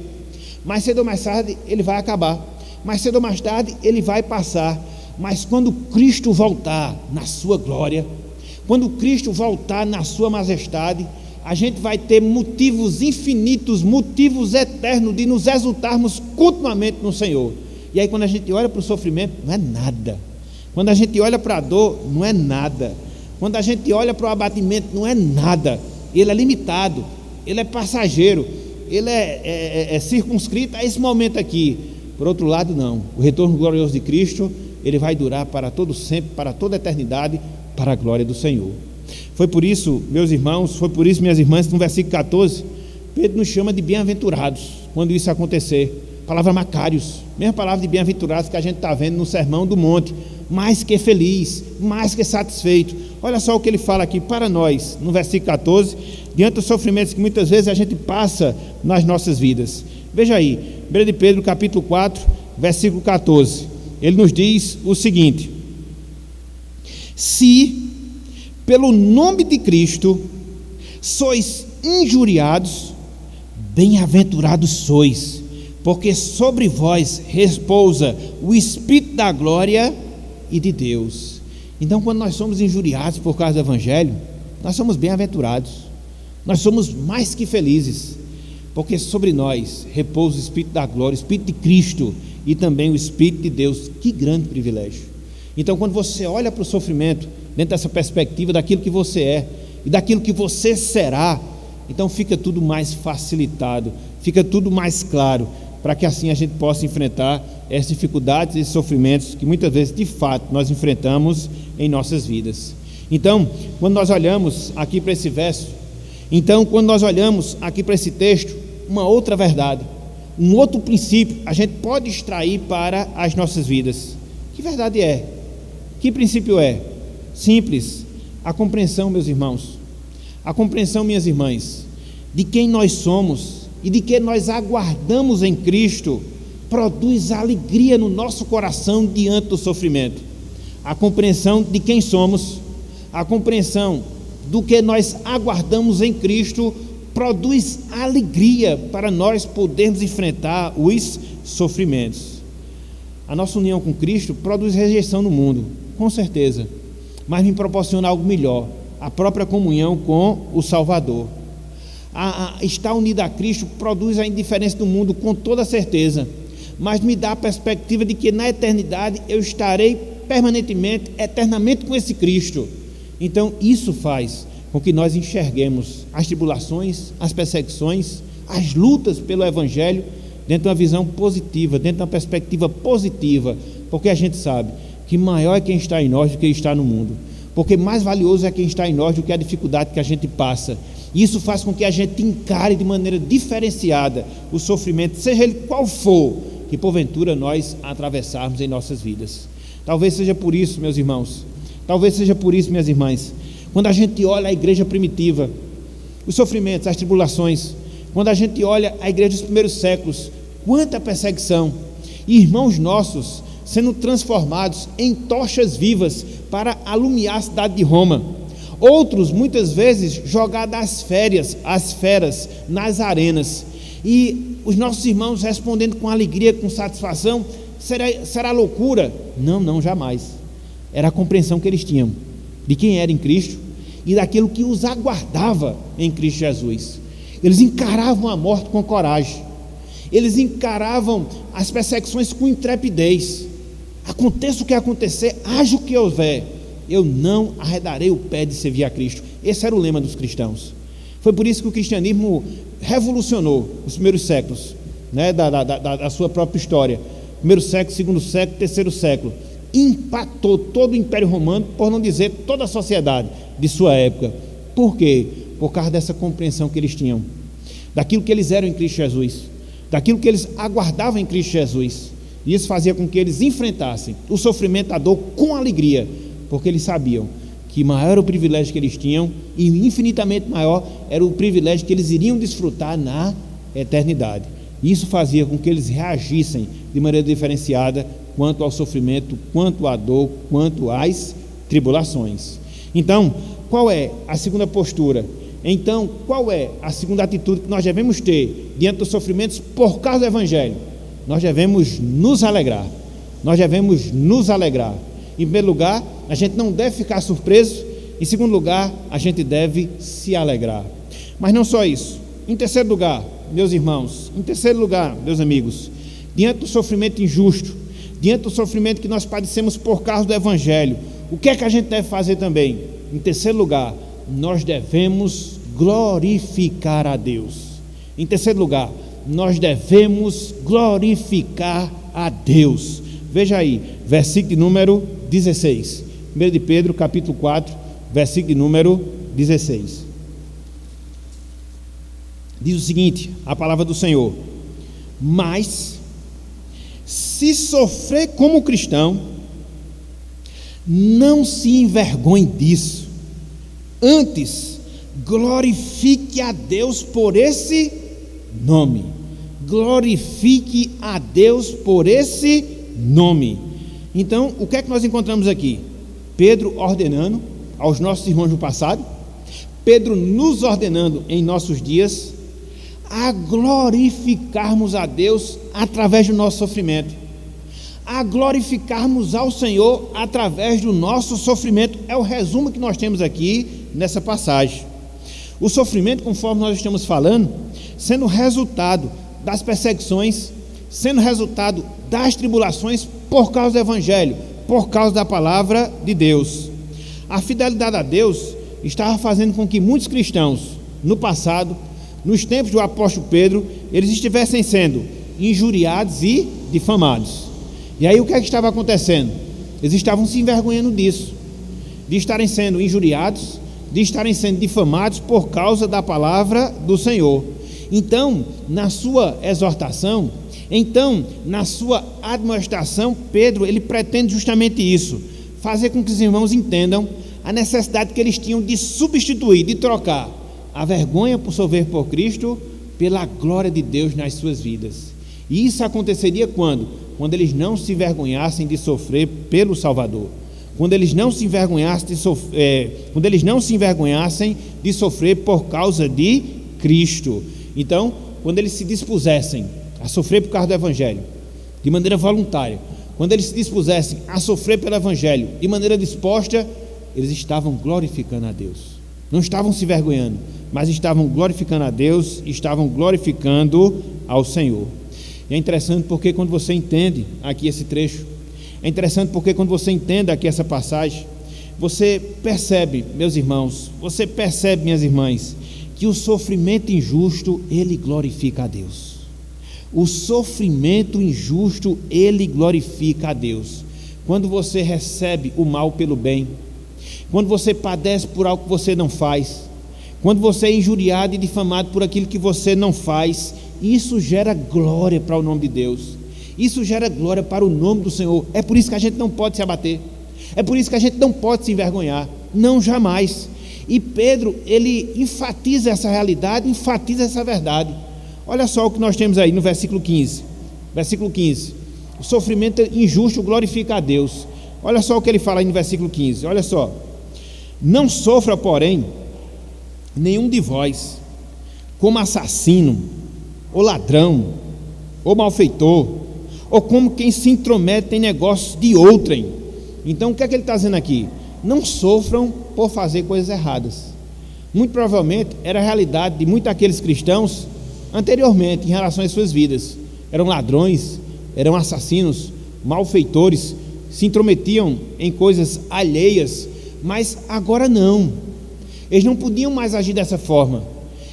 Speaker 1: Mais cedo ou mais tarde ele vai acabar, mais cedo ou mais tarde ele vai passar. Mas quando Cristo voltar na sua glória, quando Cristo voltar na sua majestade, a gente vai ter motivos infinitos, motivos eternos de nos exultarmos continuamente no Senhor. E aí quando a gente olha para o sofrimento, não é nada. Quando a gente olha para a dor, não é nada. Quando a gente olha para o abatimento, não é nada. Ele é limitado, ele é passageiro, ele é circunscrito a esse momento aqui. Por outro lado, não. O retorno glorioso de Cristo, ele vai durar para todo sempre, para toda a eternidade, para a glória do Senhor. Foi por isso, meus irmãos, foi por isso, minhas irmãs, no versículo 14, Pedro nos chama de bem-aventurados quando isso acontecer. Palavra Macários, mesma palavra de bem-aventurados que a gente está vendo no Sermão do Monte. Mais que feliz, mais que satisfeito. Olha só o que ele fala aqui para nós, no versículo 14, diante dos sofrimentos que muitas vezes a gente passa nas nossas vidas. Veja aí, 1 Pedro capítulo 4, versículo 14, ele nos diz o seguinte: se pelo nome de Cristo sois injuriados, bem-aventurados sois, porque sobre vós repousa o Espírito da glória e de Deus. Então, quando nós somos injuriados por causa do Evangelho, nós somos bem-aventurados, nós somos mais que felizes, porque sobre nós repousa o Espírito da glória, o Espírito de Cristo e também o Espírito de Deus. Que grande privilégio! Então, quando você olha para o sofrimento dentro dessa perspectiva daquilo que você é e daquilo que você será, então fica tudo mais facilitado, fica tudo mais claro, para que assim a gente possa enfrentar essas dificuldades e sofrimentos que muitas vezes, de fato, nós enfrentamos em nossas vidas. Então, quando nós olhamos aqui para esse verso, quando nós olhamos aqui para esse texto, uma outra verdade, um outro princípio, a gente pode extrair para as nossas vidas. Que verdade é? Que princípio é? Simples, a compreensão, meus irmãos, a compreensão, minhas irmãs, de quem nós somos e de que nós aguardamos em Cristo, produz alegria no nosso coração diante do sofrimento. A compreensão de quem somos, a compreensão do que nós aguardamos em Cristo, produz alegria para nós podermos enfrentar os sofrimentos. A nossa união com Cristo produz rejeição no mundo, com certeza, mas me proporciona algo melhor, a própria comunhão com o Salvador. Estar unido a Cristo produz a indiferença do mundo, com toda certeza, mas me dá a perspectiva de que na eternidade eu estarei permanentemente, eternamente com esse Cristo. Então isso faz com que nós enxerguemos as tribulações, as perseguições, as lutas pelo Evangelho dentro de uma visão positiva, dentro de uma perspectiva positiva, porque a gente sabe que maior é quem está em nós do que está no mundo, porque mais valioso é quem está em nós do que a dificuldade que a gente passa. Isso faz com que a gente encare de maneira diferenciada o sofrimento, seja ele qual for, que porventura nós atravessarmos em nossas vidas. Talvez seja por isso, meus irmãos, talvez seja por isso, minhas irmãs, quando a gente olha a igreja primitiva, os sofrimentos, as tribulações, quando a gente olha a igreja dos primeiros séculos, quanta perseguição, e irmãos nossos sendo transformados em tochas vivas para alumiar a cidade de Roma, outros muitas vezes jogados às feras nas arenas, e os nossos irmãos respondendo com alegria, com satisfação: será loucura? Não, jamais. Era a compreensão que eles tinham de quem era em Cristo e daquilo que os aguardava em Cristo Jesus. Eles encaravam a morte com coragem, eles encaravam as perseguições com intrepidez. Aconteça o que acontecer, haja o que houver, eu não arredarei o pé de servir a Cristo. Esse era o lema dos cristãos. Foi por isso que o cristianismo revolucionou os primeiros séculos, né, da sua própria história. Primeiro século, segundo século, terceiro século. Impactou todo o Império Romano, por não dizer toda a sociedade de sua época. Por quê? Por causa dessa compreensão que eles tinham, daquilo que eles eram em Cristo Jesus, daquilo que eles aguardavam em Cristo Jesus. E isso fazia com que eles enfrentassem o sofrimento, a dor com alegria, porque eles sabiam que maior era o privilégio que eles tinham, e infinitamente maior era o privilégio que eles iriam desfrutar na eternidade. Isso fazia com que eles reagissem de maneira diferenciada quanto ao sofrimento, quanto à dor, quanto às tribulações. Então, qual é a segunda postura? Então, qual é a segunda atitude que nós devemos ter diante dos sofrimentos por causa do Evangelho? Nós devemos nos alegrar. Nós devemos nos alegrar. Em primeiro lugar, a gente não deve ficar surpreso. Em segundo lugar, a gente deve se alegrar. Mas não só isso. Em terceiro lugar, meus irmãos, em terceiro lugar, meus amigos, diante do sofrimento injusto, diante do sofrimento que nós padecemos por causa do Evangelho, o que é que a gente deve fazer também? Em terceiro lugar, nós devemos glorificar a Deus. Em terceiro lugar, nós devemos glorificar a Deus. Veja aí, versículo de número 16, 1 de Pedro, capítulo 4, versículo de número 16. Diz o seguinte, a palavra do Senhor: mas, se sofrer como cristão, não se envergonhe disso, antes, glorifique a Deus por esse nome. Glorifique a Deus por esse nome. Então, o que é que nós encontramos aqui? Pedro ordenando aos nossos irmãos do passado, Pedro nos ordenando em nossos dias a glorificarmos a Deus através do nosso sofrimento, a glorificarmos ao Senhor através do nosso sofrimento. É o resumo que nós temos aqui nessa passagem. O sofrimento, conforme nós estamos falando, sendo resultado das perseguições, sendo resultado das tribulações por causa do Evangelho, por causa da palavra de Deus. A fidelidade a Deus estava fazendo com que muitos cristãos no passado, nos tempos do apóstolo Pedro, eles estivessem sendo injuriados e difamados. E aí o que é que estava acontecendo? Eles estavam se envergonhando disso, de estarem sendo injuriados, de estarem sendo difamados por causa da palavra do Senhor. Então, na sua exortação, na sua admoestação, Pedro, ele pretende justamente isso, fazer com que os irmãos entendam a necessidade que eles tinham de substituir, de trocar a vergonha por sofrer por Cristo pela glória de Deus nas suas vidas. E isso aconteceria quando eles não se envergonhassem de sofrer pelo Salvador, quando eles não se envergonhassem de sofrer por causa de Cristo. Então, quando eles se dispusessem a sofrer por causa do Evangelho de maneira voluntária, quando eles se dispusessem a sofrer pelo Evangelho de maneira disposta, eles estavam glorificando a Deus. Não estavam se envergonhando, mas estavam glorificando a Deus, estavam glorificando ao Senhor. E é interessante porque quando você entende aqui esse trecho, é interessante porque quando você entende aqui essa passagem, você percebe, meus irmãos, você percebe, minhas irmãs, que o sofrimento injusto, ele glorifica a Deus. O sofrimento injusto, ele glorifica a Deus. Quando você recebe o mal pelo bem, quando você padece por algo que você não faz, quando você é injuriado e difamado por aquilo que você não faz, isso gera glória para o nome de Deus, isso gera glória para o nome do Senhor. É por isso que a gente não pode se abater, é por isso que a gente não pode se envergonhar, não, jamais. E Pedro, ele enfatiza essa realidade, enfatiza essa verdade. Olha só o que nós temos aí no versículo 15, o sofrimento injusto glorifica a Deus. Olha só o que ele fala aí no versículo 15, olha só: não sofra, porém, nenhum de vós como assassino, ou ladrão, ou malfeitor, ou como quem se intromete em negócios de outrem. Então o que é que ele está dizendo aqui? não sofram por fazer coisas erradas. Muito provavelmente era a realidade de muitos daqueles cristãos anteriormente em relação às suas vidas. Eram ladrões, eram assassinos, malfeitores, se intrometiam em coisas alheias, mas agora não. Eles não podiam mais agir dessa forma.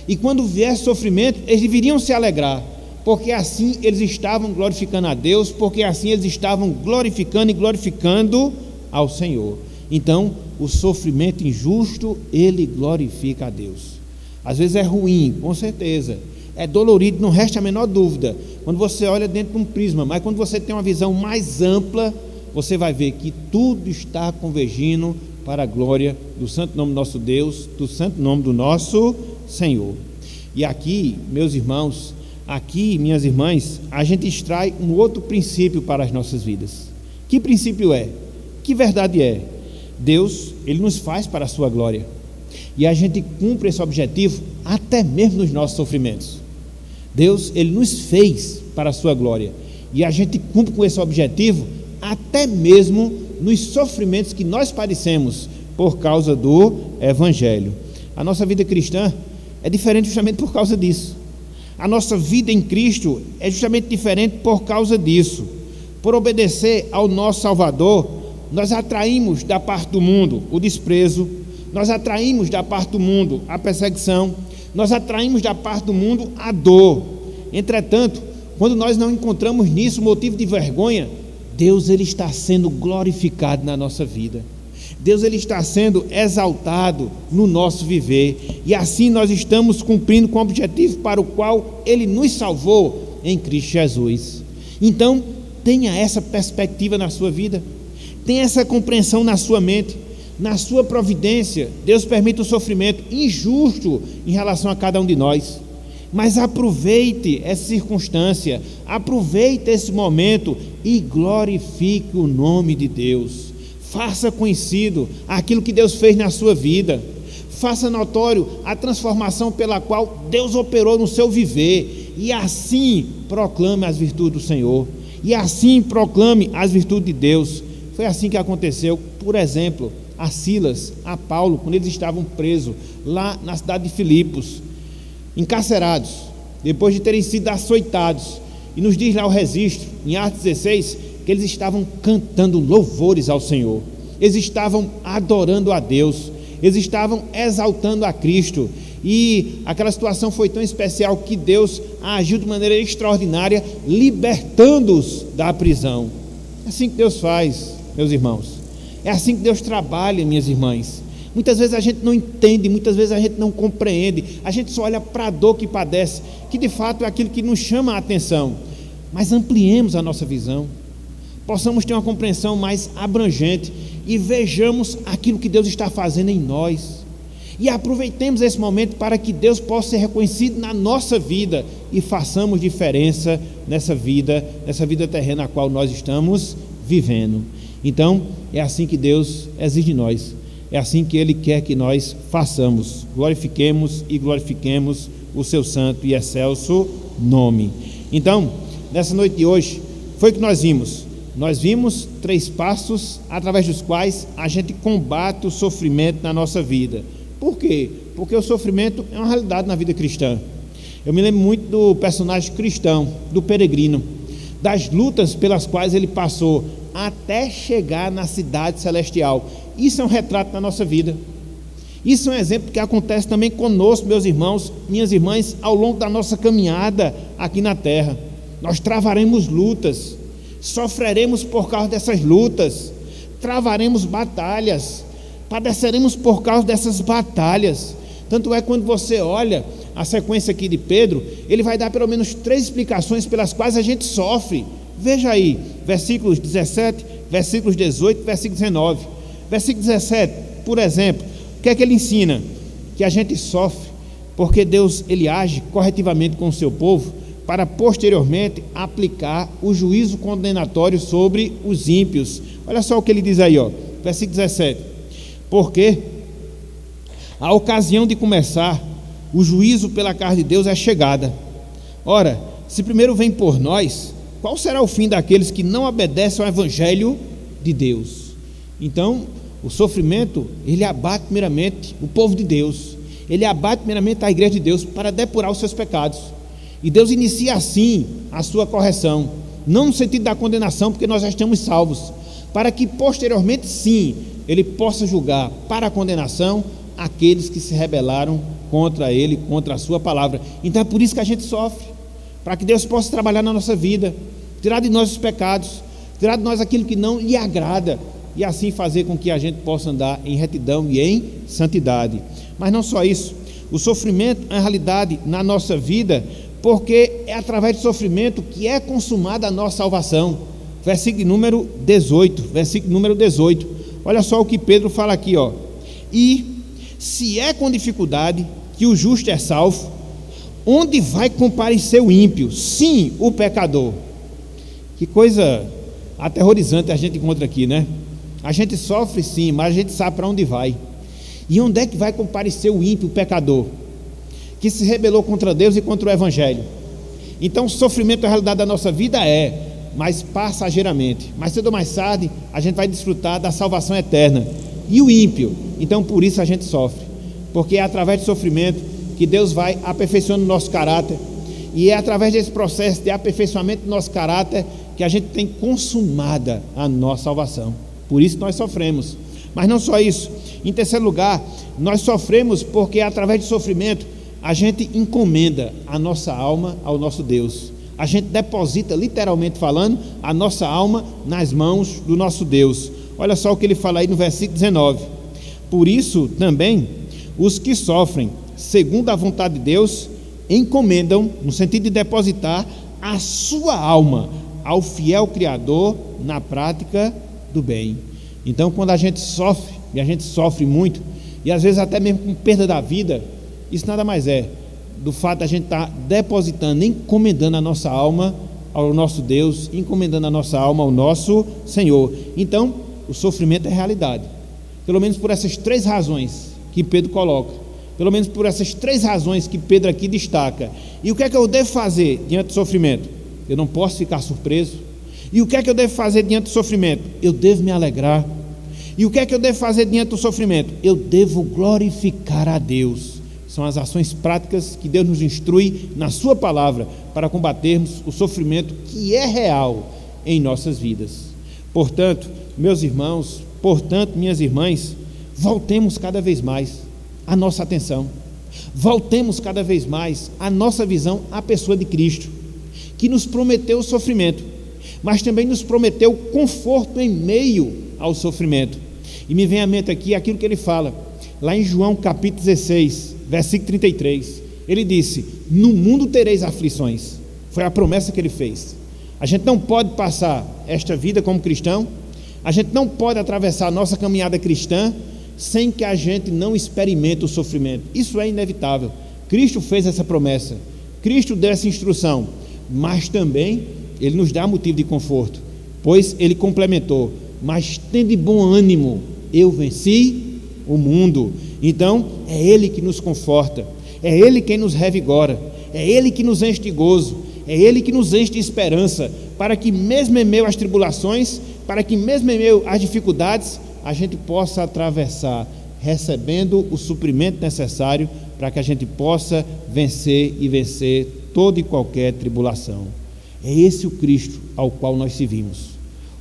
Speaker 1: E quando viesse sofrimento, eles deveriam se alegrar, porque assim eles estavam glorificando a Deus, porque assim eles estavam glorificando e glorificando ao Senhor. Então, o sofrimento injusto, ele glorifica a Deus. Às vezes é ruim, com certeza, é dolorido, não resta a menor dúvida, quando você olha dentro de um prisma, mas quando você tem uma visão mais ampla, você vai ver que tudo está convergindo para a glória do santo nome do nosso Deus, do santo nome do nosso Senhor. E aqui, meus irmãos, aqui, minhas irmãs, a gente extrai um outro princípio para as nossas vidas. Que princípio é? Que verdade é? Deus, Ele nos faz para a sua glória, e a gente cumpre esse objetivo até mesmo nos nossos sofrimentos. Deus, Ele nos fez para a sua glória, e a gente cumpre com esse objetivo até mesmo nos sofrimentos que nós padecemos por causa do Evangelho. A nossa vida cristã é diferente justamente por causa disso. A nossa vida em Cristo é justamente diferente por causa disso. Por obedecer ao nosso Salvador, nós atraímos da parte do mundo o desprezo, nós atraímos da parte do mundo a perseguição, nós atraímos da parte do mundo a dor. Entretanto, quando nós não encontramos nisso motivo de vergonha, Deus, Ele está sendo glorificado na nossa vida. Deus, Ele está sendo exaltado no nosso viver, e assim nós estamos cumprindo com o objetivo para o qual Ele nos salvou em Cristo Jesus. Então, tenha essa perspectiva na sua vida, tenha essa compreensão na sua mente. Na sua providência, Deus permite o sofrimento injusto em relação a cada um de nós, mas aproveite essa circunstância, aproveite esse momento e glorifique o nome de Deus. Faça conhecido aquilo que Deus fez na sua vida, faça notório a transformação pela qual Deus operou no seu viver, e assim proclame as virtudes do Senhor, e assim proclame as virtudes de Deus. Foi assim que aconteceu, por exemplo, a Silas, a Paulo, quando eles estavam presos lá na cidade de Filipos, encarcerados, depois de terem sido açoitados. E nos diz lá o registro, em Atos 16, que eles estavam cantando louvores ao Senhor, eles estavam adorando a Deus, eles estavam exaltando a Cristo, e aquela situação foi tão especial que Deus agiu de maneira extraordinária, libertando-os da prisão. É assim que Deus faz, meus irmãos, é assim que Deus trabalha, minhas irmãs. Muitas vezes a gente não entende, muitas vezes a gente não compreende, a gente só olha para a dor que padece, que de fato é aquilo que nos chama a atenção, mas ampliemos a nossa visão, possamos ter uma compreensão mais abrangente e vejamos aquilo que Deus está fazendo em nós, e aproveitemos esse momento para que Deus possa ser reconhecido na nossa vida e façamos diferença nessa vida terrena a qual nós estamos vivendo. Então, é assim que Deus exige de nós, é assim que Ele quer que nós façamos, glorifiquemos e glorifiquemos o seu santo e excelso nome. Então, nessa noite de hoje, foi o que nós vimos. Nós vimos 3 passos através dos quais a gente combate o sofrimento na nossa vida. Por quê? Porque o sofrimento é uma realidade na vida cristã. Eu me lembro muito do personagem cristão, do peregrino, das lutas pelas quais ele passou até chegar na cidade celestial. Isso é um retrato da nossa vida. Isso é um exemplo que acontece também conosco, meus irmãos, minhas irmãs, ao longo da nossa caminhada aqui na terra. Nós travaremos lutas, sofreremos por causa dessas lutas, travaremos batalhas, padeceremos por causa dessas batalhas. Tanto é quando você olha a sequência aqui de Pedro, ele vai dar pelo menos 3 explicações pelas quais a gente sofre. Veja aí, versículos 17, versículos 18, versículo 19. Versículo 17, por exemplo, o que é que ele ensina? Que a gente sofre porque Deus, Ele age corretivamente com o seu povo para posteriormente aplicar o juízo condenatório sobre os ímpios. Olha só o que ele diz aí, versículo 17. Porque a ocasião de começar o juízo pela carne de Deus é chegada. Ora, se primeiro vem por nós, qual será o fim daqueles que não obedecem ao Evangelho de Deus? Então, O sofrimento, ele abate primeiramente o povo de Deus, ele abate primeiramente a igreja de Deus para depurar os seus pecados. E Deus inicia assim a sua correção, não no sentido da condenação, porque nós já estamos salvos, para que posteriormente sim, ele possa julgar para a condenação aqueles que se rebelaram contra ele, contra a sua palavra. Então é por isso que a gente sofre, para que Deus possa trabalhar na nossa vida, tirar de nós os pecados, tirar de nós aquilo que não lhe agrada, e assim fazer com que a gente possa andar em retidão e em santidade. Mas não só isso, o sofrimento é realidade na nossa vida, porque é através do sofrimento que é consumada a nossa salvação. Versículo número 18, olha só o que Pedro fala aqui, ó. E se é com dificuldade que o justo é salvo, onde vai comparecer o ímpio? Sim, o pecador. Que coisa aterrorizante a gente encontra aqui, né? A gente sofre sim, mas a gente sabe para onde vai. E onde é que vai comparecer o ímpio, o pecador, que se rebelou contra Deus e contra o Evangelho? Então o sofrimento é a realidade da nossa vida, mas passageiramente. Mais cedo ou mais tarde a gente vai desfrutar da salvação eterna. E o ímpio? Então por isso a gente sofre, porque é através do sofrimento que Deus vai aperfeiçoando o nosso caráter, e é através desse processo de aperfeiçoamento do nosso caráter que a gente tem consumada a nossa salvação. Por isso nós sofremos. Mas não só isso, em terceiro lugar, nós sofremos porque através do sofrimento a gente encomenda a nossa alma ao nosso Deus. A gente deposita, literalmente falando, a nossa alma nas mãos do nosso Deus. Olha só o que ele fala aí no versículo 19: por isso também os que sofrem segundo a vontade de Deus encomendam, no sentido de depositar a sua alma ao fiel Criador na prática do bem. Então quando a gente sofre, e a gente sofre muito, e às vezes até mesmo com perda da vida, isso nada mais é do fato de a gente estar depositando, encomendando a nossa alma ao nosso Deus, encomendando a nossa alma ao nosso Senhor. Então o sofrimento é realidade, pelo menos por essas três razões que Pedro coloca, pelo menos por essas três razões que Pedro aqui destaca. E o que é que eu devo fazer diante do sofrimento? Eu não posso ficar surpreso. E o que é que eu devo fazer diante do sofrimento? Eu devo me alegrar. E o que é que eu devo fazer diante do sofrimento? Eu devo glorificar a Deus. São as ações práticas que Deus nos instrui na sua palavra para combatermos o sofrimento que é real em nossas vidas. Portanto, meus irmãos, minhas irmãs, voltemos cada vez mais a nossa atenção, voltemos cada vez mais a nossa visão à pessoa de Cristo, que nos prometeu o sofrimento, mas também nos prometeu conforto em meio ao sofrimento. E me vem à mente aqui aquilo que ele fala lá em João capítulo 16, versículo 33. Ele disse: no mundo tereis aflições. Foi a promessa que ele fez. A gente não pode passar esta vida como cristão, a gente não pode atravessar a nossa caminhada cristã sem que a gente não experimente o sofrimento. Isso é inevitável. Cristo fez essa promessa, Cristo deu essa instrução, mas também ele nos dá motivo de conforto, pois ele complementou: mas tende bom ânimo, eu venci o mundo. Então é ele que nos conforta, é ele quem nos revigora, é ele que nos enche de gozo, é ele que nos enche de esperança, para que mesmo em meio às tribulações, para que mesmo em meio às dificuldades, a gente possa atravessar, recebendo o suprimento necessário para que a gente possa vencer e vencer toda e qualquer tribulação. É esse o Cristo ao qual nós servimos,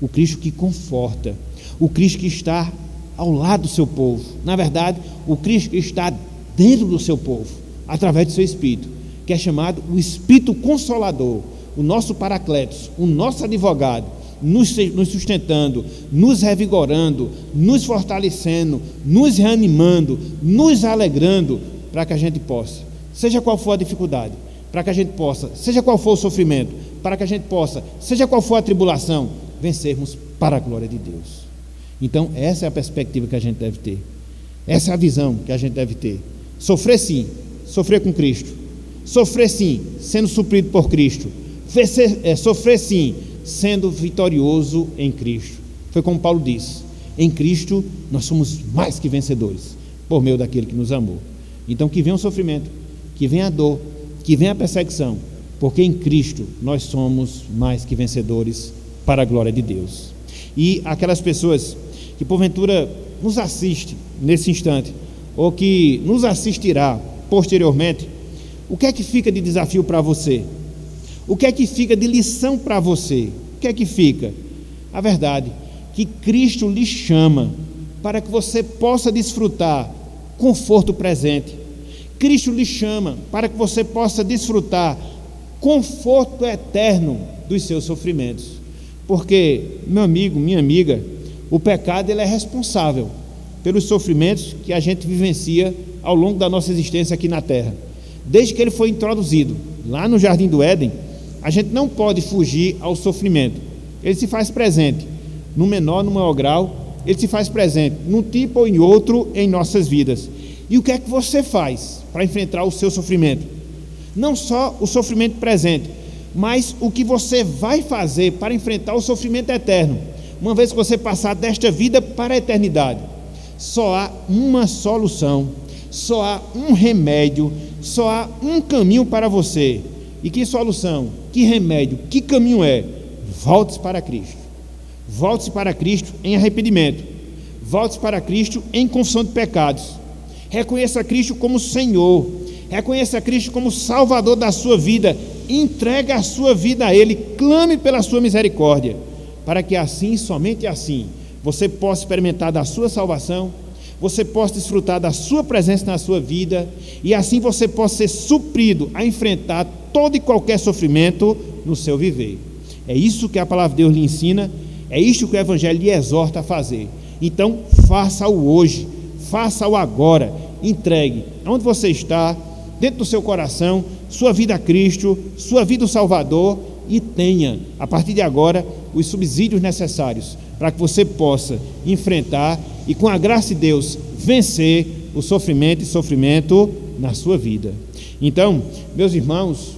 Speaker 1: o Cristo que conforta, o Cristo que está ao lado do seu povo, na verdade, o Cristo que está dentro do seu povo, através do seu Espírito, que é chamado o Espírito Consolador, o nosso Paracletos, o nosso advogado, nos sustentando, nos revigorando, nos fortalecendo, nos reanimando, nos alegrando, para que a gente possa, seja qual for a dificuldade, para que a gente possa, seja qual for o sofrimento, para que a gente possa, seja qual for a tribulação, vencermos para a glória de Deus. Então essa é a perspectiva que a gente deve ter, essa é a visão que a gente deve ter. Sofrer sim, sofrer com Cristo, sofrer sim, sendo suprido por Cristo, sofrer sim, sendo vitorioso em Cristo. Foi como Paulo disse: em Cristo nós somos mais que vencedores, por meio daquele que nos amou. Então que venha o sofrimento, que venha a dor, que venha a perseguição, porque em Cristo nós somos mais que vencedores para a glória de Deus. E aquelas pessoas que porventura nos assiste nesse instante, ou que nos assistirá posteriormente, o que é que fica de desafio para você? O que é que fica de lição para você? O que é que fica? A verdade, que Cristo lhe chama para que você possa desfrutar conforto presente. Cristo lhe chama para que você possa desfrutar conforto eterno dos seus sofrimentos. Porque, meu amigo, minha amiga, o pecado ele é responsável pelos sofrimentos que a gente vivencia ao longo da nossa existência aqui na Terra. Desde que ele foi introduzido lá no Jardim do Éden, a gente não pode fugir ao sofrimento. Ele se faz presente, no menor, no maior grau, ele se faz presente, num tipo ou em outro, em nossas vidas. E o que é que você faz para enfrentar o seu sofrimento? Não só o sofrimento presente, mas o que você vai fazer para enfrentar o sofrimento eterno, uma vez que você passar desta vida para a eternidade. Só há uma solução, só há um remédio, só há um caminho para você. E que solução, que remédio, que caminho é? Volte-se para Cristo. Volte-se para Cristo em arrependimento. Volte-se para Cristo em confissão de pecados. Reconheça Cristo como Senhor. Reconheça Cristo como Salvador da sua vida. Entregue a sua vida a Ele. Clame pela sua misericórdia. Para que assim, somente assim, você possa experimentar da sua salvação, você possa desfrutar da sua presença na sua vida, e assim você possa ser suprido a enfrentar todo e qualquer sofrimento no seu viver. É isso que a palavra de Deus lhe ensina, é isso que o Evangelho lhe exorta a fazer. Então, faça-o hoje, faça-o agora, entregue onde você está, dentro do seu coração, sua vida a Cristo, sua vida ao Salvador, e tenha, a partir de agora, os subsídios necessários para que você possa enfrentar e, com a graça de Deus, vencer o sofrimento e sofrimento na sua vida. Então, meus irmãos,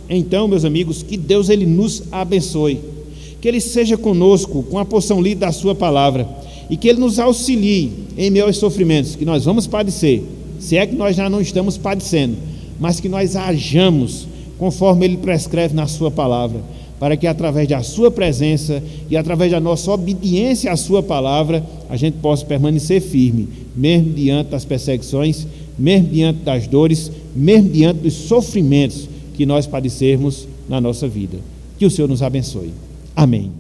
Speaker 1: meus amigos, que Deus ele nos abençoe, que Ele seja conosco com a porção lida da sua palavra, e que Ele nos auxilie em meio aos sofrimentos que nós vamos padecer, se é que nós já não estamos padecendo, mas que nós hajamos conforme Ele prescreve na sua palavra, para que através da sua presença e através da nossa obediência à sua palavra, a gente possa permanecer firme, mesmo diante das perseguições, mesmo diante das dores, mesmo diante dos sofrimentos que nós padecermos na nossa vida. Que o Senhor nos abençoe. Amém.